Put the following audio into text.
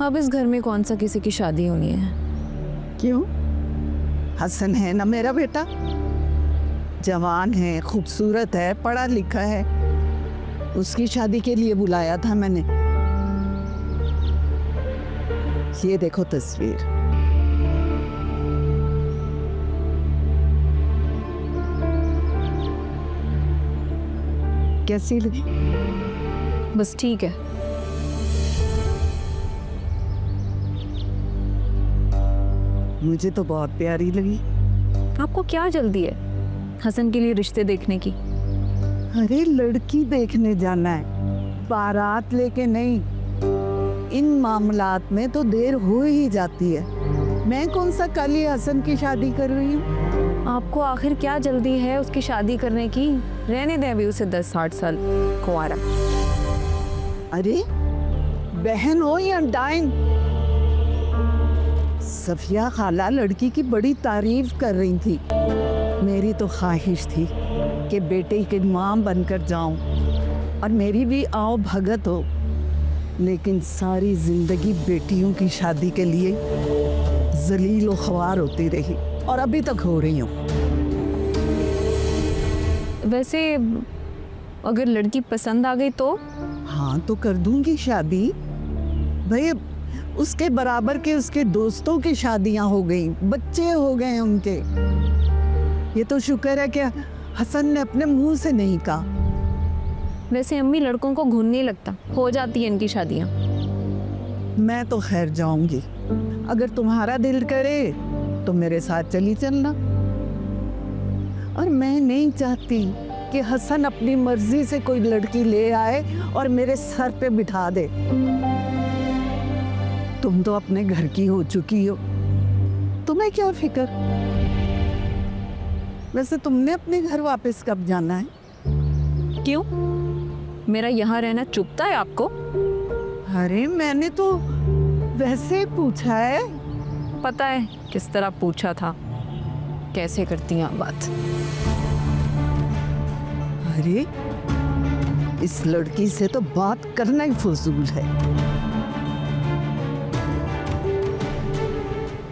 अब इस घर में कौन सा किसी की शादी होनी है? क्यों? हसन है ना मेरा बेटा, जवान है, खूबसूरत है, पढ़ा लिखा है। उसकी शादी के लिए बुलाया था मैंने। ये देखो तस्वीर। कैसी लगी? बस ठीक है। मुझे तो बहुत प्यारी लगी। आपको क्या जल्दी है हसन के लिए रिश्ते देखने की? अरे लड़की देखने जाना है, बारात लेके नहीं। इन मामलात में तो देर हो ही जाती है। मैं कौन सा कल ही हसन की शादी कर रही हूँ? आपको आखिर क्या जल्दी है उसकी शादी करने की? रहने दें अभी उसे 10-60 साल कुंवारा। अरे बहन हो या डाइन, सफिया खाला लड़की की बड़ी तारीफ कर रही थी। मेरी तो ख्वाहिश थी कि बेटे की मां बनकर जाऊं और मेरी भी आओ भगत हो, लेकिन सारी जिंदगी बेटियों की शादी के लिए जलील व ख्वार होती रही और अभी तक हो रही हूँ। वैसे अगर लड़की पसंद आ गई तो? हाँ तो कर दूंगी शादी। भाई उसके बराबर के उसके दोस्तों की शादियां हो गई, बच्चे हो गए उनके। ये तो शुक्र है कि हसन ने अपने मुंह से नहीं कहा। वैसे अम्मी लड़कों को घुन नहीं लगता, हो जाती है इनकी शादियां। मैं तो खैर जाऊंगी, अगर तुम्हारा दिल करे तो मेरे साथ चली चलना। और मैं नहीं चाहती कि हसन अपनी मर्जी से कोई लड़की ले आए और मेरे सर पे बिठा दे। तुम तो अपने घर की हो चुकी हो, तुम्हें क्या फिक्र? वैसे तुमने अपने घर वापस कब जाना है? क्यों, मेरा यहाँ रहना चुभता है आपको? अरे मैंने तो वैसे पूछा है। पता है किस तरह पूछा था, कैसे करती हैं आप बात। अरे इस लड़की से तो बात करना ही फजूल है।